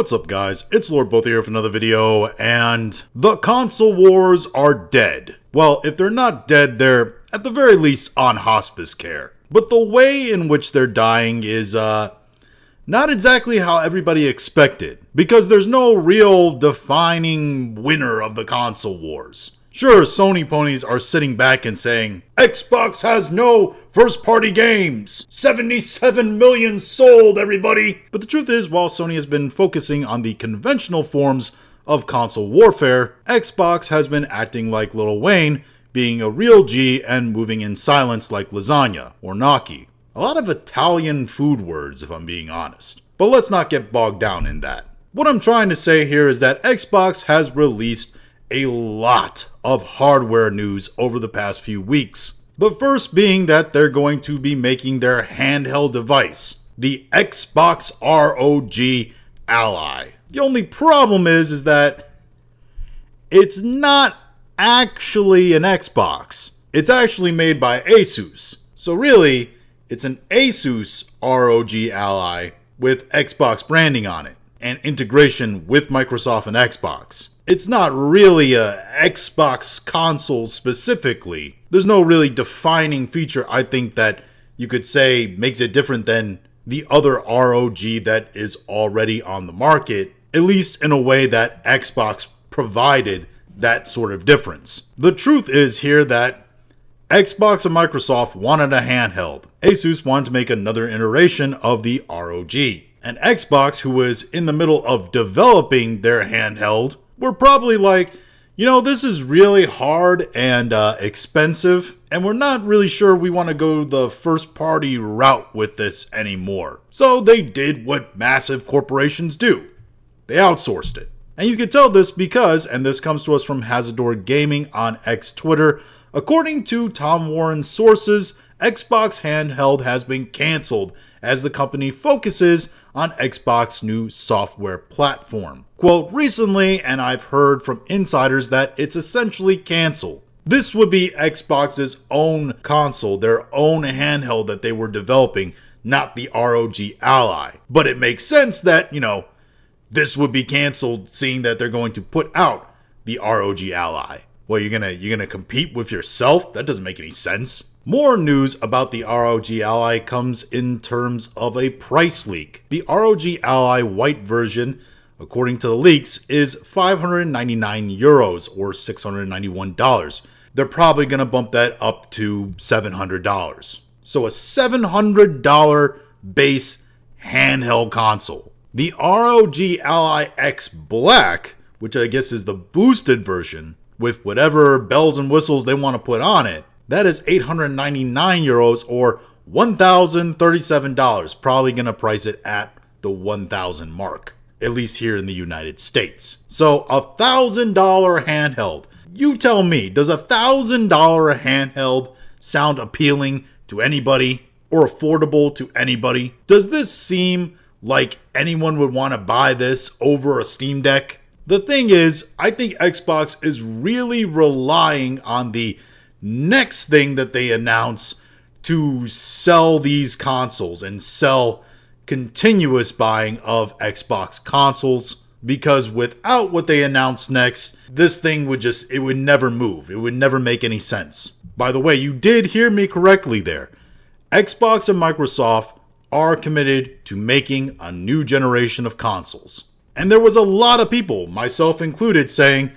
What's up guys, it's Lord Both here with another video, and the console wars are dead. Well, if they're not dead, they're at the very least on hospice care. But the way in which they're dying is not exactly how everybody expected, because there's no real defining winner of the console wars. Sure, Sony ponies are sitting back and saying, Xbox has no first-party games! 77 million sold, everybody! But the truth is, while Sony has been focusing on the conventional forms of console warfare, Xbox has been acting like Lil Wayne, being a real G and moving in silence like lasagna or gnocchi. A lot of Italian food words, if I'm being honest. But let's not get bogged down in that. What I'm trying to say here is that Xbox has released a lot of hardware news over the past few weeks. The first being that they're going to be making their handheld device, the Xbox ROG Ally. The only problem is that it's not actually an Xbox. It's actually made by Asus. So really, it's an Asus ROG Ally with Xbox branding on it and integration with Microsoft and Xbox. It's not really a Xbox console specifically. There's no really defining feature, I think, that you could say makes it different than the other ROG that is already on the market, at least in a way that Xbox provided that sort of difference. The truth is here that Xbox and Microsoft wanted a handheld. Asus wanted to make another iteration of the ROG. And Xbox, who was in the middle of developing their handheld, were probably like, you know, this is really hard and expensive, and we're not really sure we want to go the first party route with this anymore. So they did what massive corporations do. They outsourced it. And you can tell this because, and this comes to us from Hazador Gaming on X Twitter, according to Tom Warren's sources, Xbox handheld has been canceled as the company focuses on Xbox's new software platform. Quote, recently, and I've heard from insiders that it's essentially canceled. This would be Xbox's own console, their own handheld that they were developing, not the ROG Ally. But it makes sense that, this would be canceled seeing that they're going to put out the ROG Ally. Well, you're gonna compete with yourself? That doesn't make any sense. More news about the ROG Ally comes in terms of a price leak. The ROG Ally white version, according to the leaks, is 599 euros or $691. They're probably going to bump that up to $700. So a $700 base handheld console. The ROG Ally X Black, which I guess is the boosted version, with whatever bells and whistles they want to put on it, that is 899 euros or $1,037. Probably going to price it at the 1,000 mark, at least here in the United States. So $1,000 handheld. You tell me, does $1,000 handheld sound appealing to anybody or affordable to anybody? Does this seem like anyone would want to buy this over a Steam Deck? The thing is, I think Xbox is really relying on the next thing that they announce to sell these consoles and sell continuous buying of Xbox consoles, because without what they announce next, this thing would never move. It would never make any sense. By the way, you did hear me correctly there. Xbox and Microsoft are committed to making a new generation of consoles. And there was a lot of people, myself included, saying,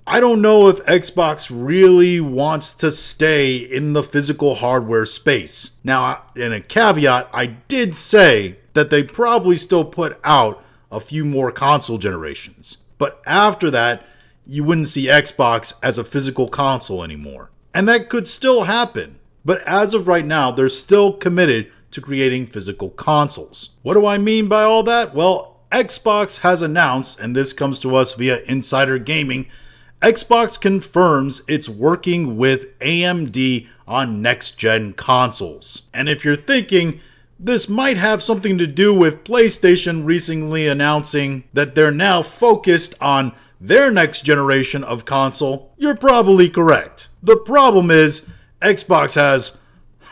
I don't know if Xbox really wants to stay in the physical hardware space. Now, in a caveat, I did say that they probably still put out a few more console generations. But after that, you wouldn't see Xbox as a physical console anymore. And that could still happen. But as of right now, they're still committed to creating physical consoles. What do I mean by all that? Well, Xbox has announced, and this comes to us via Insider Gaming, Xbox confirms it's working with AMD on next-gen consoles. And if you're thinking this might have something to do with PlayStation recently announcing that they're now focused on their next generation of console, you're probably correct. The problem is Xbox has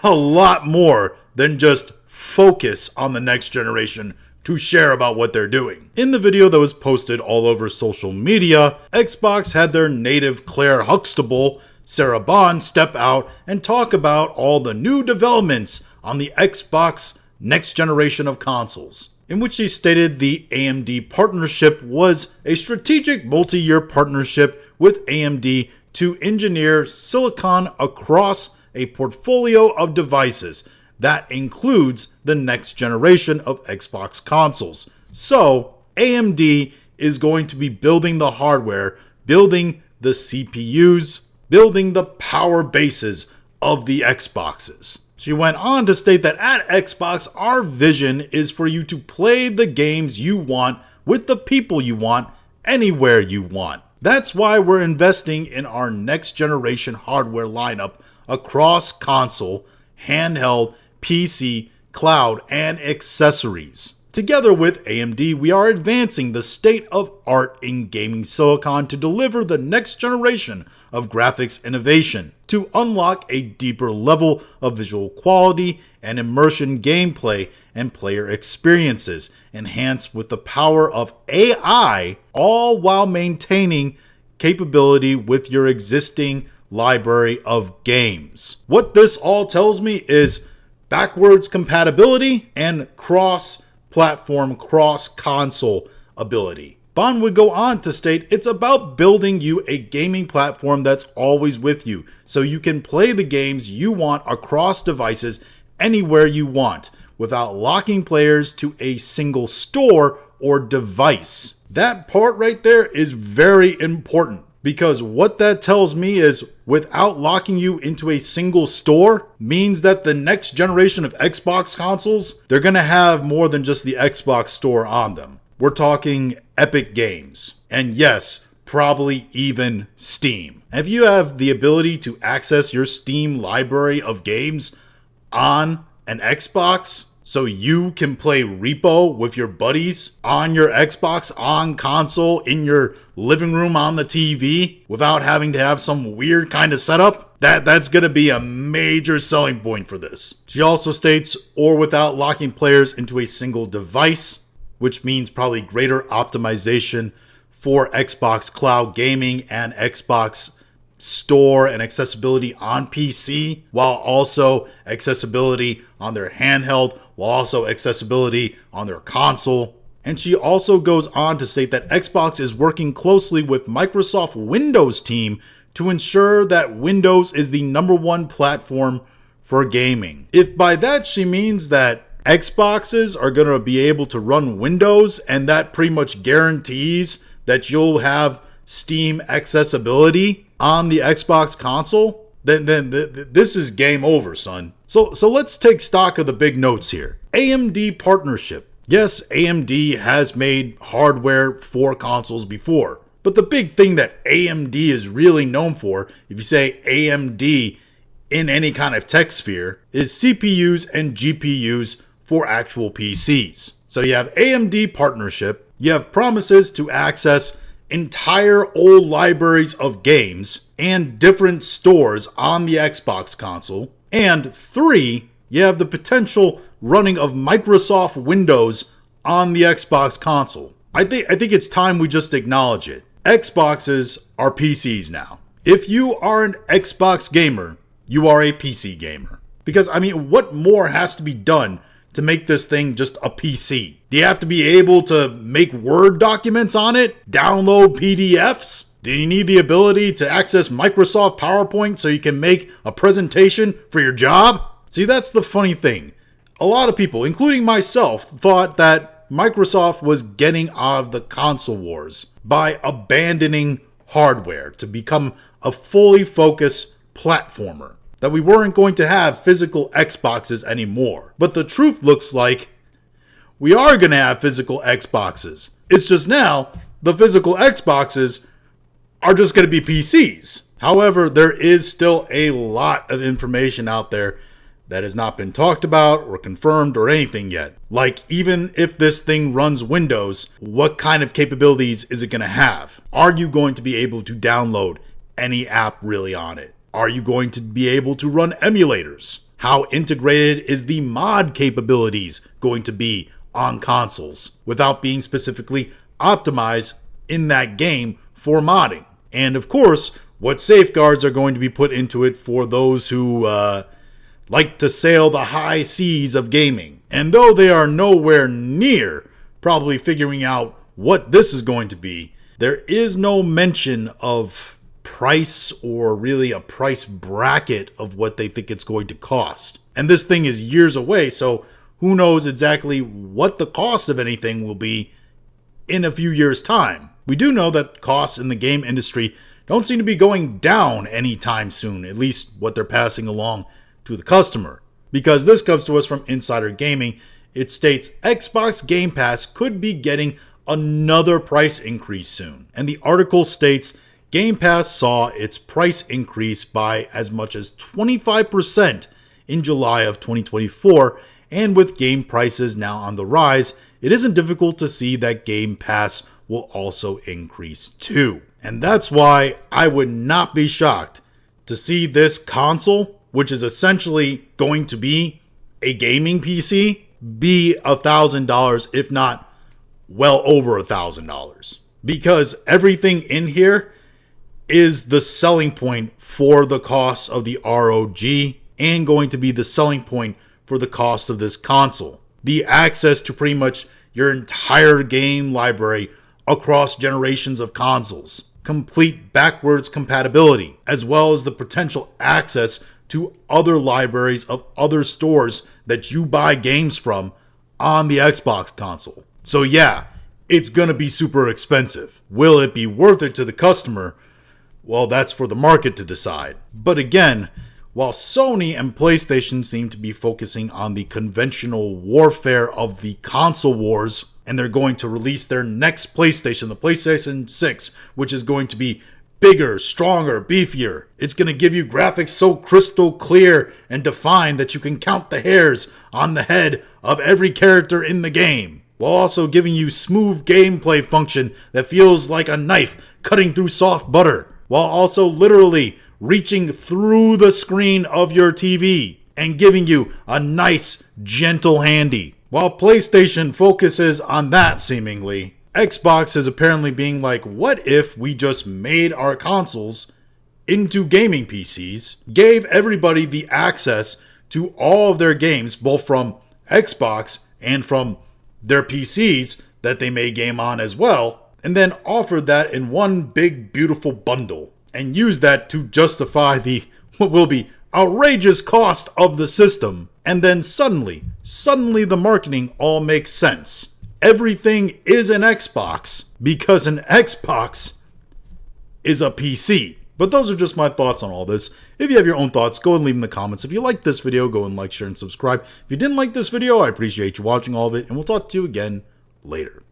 a lot more than just focus on the next generation to share about what they're doing. In the video that was posted all over social media, Xbox had their native Claire Huxtable, Sarah Bond, step out and talk about all the new developments on the Xbox next generation of consoles, in which she stated the AMD partnership was a strategic multi-year partnership with AMD to engineer silicon across a portfolio of devices that includes the next generation of Xbox consoles. So, AMD is going to be building the hardware, building the CPUs, building the power bases of the Xboxes. She went on to state that at Xbox, our vision is for you to play the games you want with the people you want, anywhere you want. That's why we're investing in our next generation hardware lineup across console, handheld, PC, cloud, and accessories. Together with AMD, we are advancing the state of art in gaming silicon to deliver the next generation of graphics innovation, to unlock a deeper level of visual quality and immersion gameplay and player experiences, enhanced with the power of AI, all while maintaining capability with your existing library of games. What this all tells me is backwards compatibility and cross-platform, cross-console ability. Bond would go on to state it's about building you a gaming platform that's always with you, so you can play the games you want across devices anywhere you want, without locking players to a single store or device. That part right there is very important, because what that tells me is without locking you into a single store means that the next generation of Xbox consoles, they're going to have more than just the Xbox store on them. We're talking Epic Games. And yes, probably even Steam. If you have the ability to access your Steam library of games on an Xbox, so you can play Repo with your buddies on your Xbox, on console, in your living room, on the TV, without having to have some weird kind of setup, that's going to be a major selling point for this. She also states, or without locking players into a single device, which means probably greater optimization for Xbox Cloud Gaming and Xbox Store and accessibility on PC, while also accessibility on their handheld, while also accessibility on their console. And she also goes on to state that Xbox is working closely with Microsoft Windows team to ensure that Windows is the #1 platform for gaming. If by that she means that Xboxes are going to be able to run Windows, and that pretty much guarantees that you'll have Steam accessibility on the Xbox console, then this is game over, son. So let's take stock of the big notes here. AMD partnership. Yes, AMD has made hardware for consoles before, but the big thing that AMD is really known for, if you say AMD in any kind of tech sphere, is CPUs and GPUs for actual PCs. So you have AMD partnership, you have promises to access entire old libraries of games and different stores on the Xbox console. And 3, you have the potential running of Microsoft Windows on the Xbox console. I think it's time we just acknowledge it. Xboxes are PCs now. If you are an Xbox gamer, you are a PC gamer. Because, I mean, what more has to be done to make this thing just a PC? Do you have to be able to make Word documents on it? Download PDFs? Do you need the ability to access Microsoft PowerPoint so you can make a presentation for your job? See, that's the funny thing. A lot of people, including myself, thought that Microsoft was getting out of the console wars by abandoning hardware to become a fully focused platformer, that we weren't going to have physical Xboxes anymore. But the truth looks like we are going to have physical Xboxes. It's just now the physical Xboxes are just going to be PCs. However, there is still a lot of information out there that has not been talked about or confirmed or anything yet. Like, even if this thing runs Windows, what kind of capabilities is it going to have? Are you going to be able to download any app really on it? Are you going to be able to run emulators? How integrated is the mod capabilities going to be on consoles without being specifically optimized in that game for modding. And of course, what safeguards are going to be put into it for those who like to sail the high seas of gaming. And though they are nowhere near probably figuring out what this is going to be, there is no mention of price or really a price bracket of what they think it's going to cost. And this thing is years away, so who knows exactly what the cost of anything will be in a few years' time. We do know that costs in the game industry don't seem to be going down anytime soon, at least what they're passing along to the customer. Because this comes to us from Insider Gaming. It states Xbox Game Pass could be getting another price increase soon. And the article states Game Pass saw its price increase by as much as 25% in July of 2024, and with game prices now on the rise, it isn't difficult to see that Game Pass will also increase too. And that's why I would not be shocked to see this console, which is essentially going to be a gaming PC, be $1,000, if not well over $1,000. Because everything in here is the selling point for the cost of the ROG and going to be the selling point for the cost of this console. The access to pretty much your entire game library across generations of consoles, complete backwards compatibility, as well as the potential access to other libraries of other stores that you buy games from on the Xbox console. So yeah, it's gonna be super expensive. Will it be worth it to the customer? Well, that's for the market to decide. But again, while Sony and PlayStation seem to be focusing on the conventional warfare of the console wars, and they're going to release their next PlayStation, the PlayStation 6, which is going to be bigger, stronger, beefier. It's going to give you graphics so crystal clear and defined that you can count the hairs on the head of every character in the game, while also giving you smooth gameplay function that feels like a knife cutting through soft butter, while also literally reaching through the screen of your TV and giving you a nice, gentle handy. While PlayStation focuses on that seemingly, Xbox is apparently being like, what if we just made our consoles into gaming PCs, gave everybody the access to all of their games, both from Xbox and from their PCs that they may game on as well, and then offered that in one big beautiful bundle, and use that to justify the what will be outrageous cost of the system, and then suddenly the marketing all makes sense. Everything is an Xbox because an Xbox is a PC. But those are just my thoughts on all this. If you have your own thoughts, go and leave them in the comments. If you liked this video, go and like, share, and subscribe. If you didn't like this video, I appreciate you watching all of it, and we'll talk to you again later.